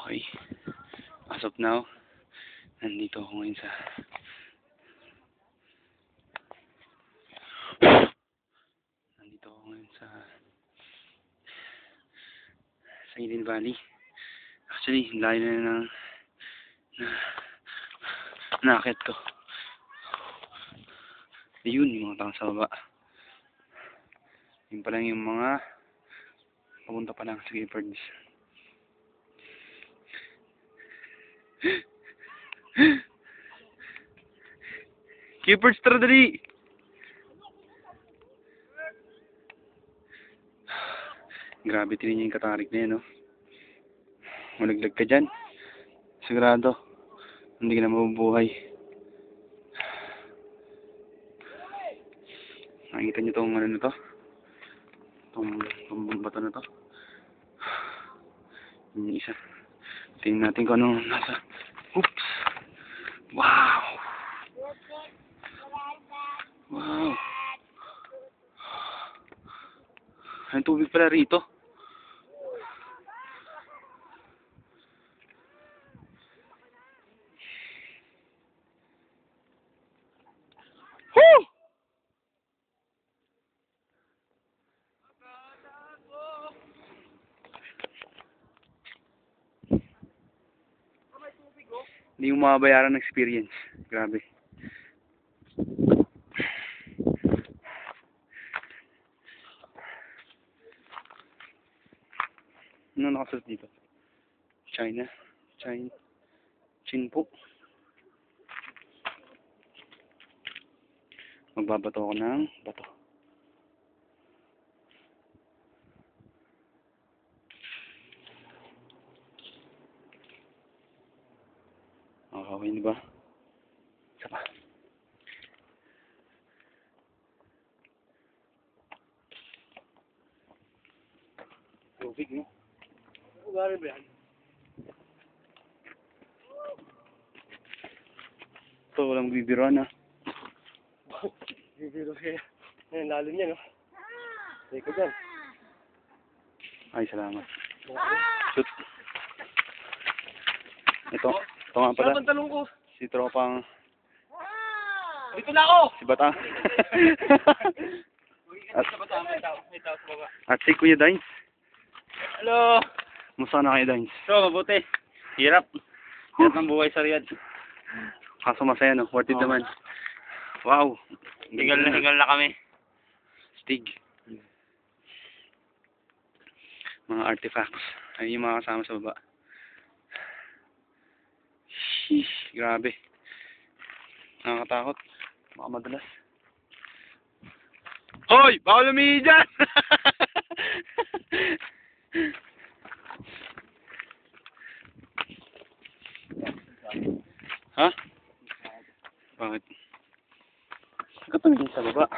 Okay. As of now, nandito ako ngayon sa Hidden Valley. Actually, layo na naakit ko. Ayun, yung mga tao sa baba. Yun pa lang yung mga papunta pa lang sa Gayfords. Gayfords, tara dali! Grabe, tinin niya yung katarik na yan, no? Malaglag ka dyan. Sigurado, hindi ka na mabubuhay. Nakikita niyo itong ano na to? Itong bato na to? Yung isa. Tingnan natin kung ano nasa. Oops! Wow! Wow! Ang tubig pala rito. Woo! Hindi mo mabayaran ng experience. Grabe. Ano nakasulat dito? China. Chin po. Magbabato ako ng bato. Okay, di ba? Isa pa. Tubig, no? Ugali ba yan? Ito, walang bibiruan, ha? Bibiro siya. Ngayon, lalo niya, no? Teka dyan. Ay, salamat. Shoot. Ito nga pala. Saan talong ko? Si tropang... Dito na ako! Si Batang. May tao sa baba. At si Kuya Dines. Hello! Musta na kayo, Dines? So, mabuti. Hirap. Hirap ng buhay sa Riyadh. Kaso masaya, no? Worth it naman. Wow. Hingal na kami. Stig. Mga artifacts. Ayun yung mga kasama sa baba. Sheesh, grabe. Nakakatakot. Baka madalas. Hoy! Bawal lumihi dyan! Ha? Bakit? Katumingin sa baba.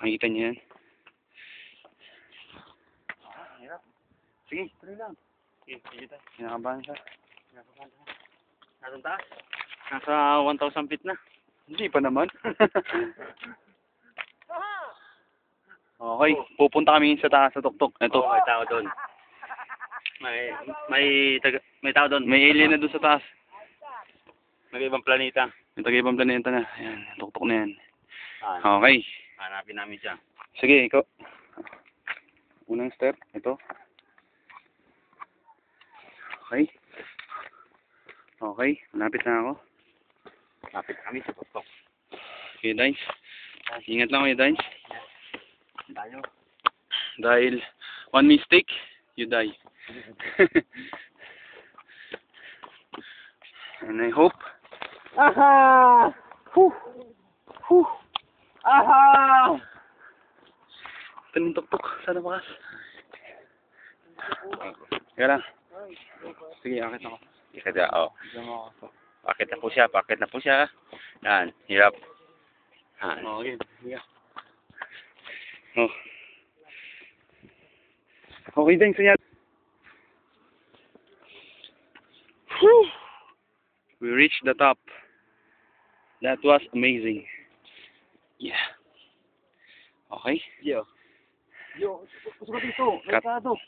Nakikita niyo yan? Hirap. Sige, tuloy lang. Sige tayo. Kinakabahan siya. Nasaan taas? Nasa 1,000 feet na. Hindi pa naman. Okay, pupunta kami sa taas sa tuktok. Ito. Oh, may tao doon. May tao doon. May alien na doon sa taas. Nag-ibang planeta. May taga-ibang planeta na. Ayan, tuktok na yan. Ah, Okay. hanapin namin siya. Sige, ikaw. Unang step, ito. Okay. Okay, malapit na ako. Lapit kami sa tuktok. Okay, Dines. Ingat lang kayo, Dines. Tayo. Dahil one mistake, you die. And I hope. Aha! Huh! Huh! Aha! Ito yung tuktok. Sana bakas. Kaya lang. Sige, akit ako. Ikada, oh. Pakit na po siya. Yan, hirap. Yan. Okay. Sige. Oh. Okay din, saya. Whew. We reached the top. That was amazing. Yeah. Okay. Yo, gusto ko dito. Cut. Merkado.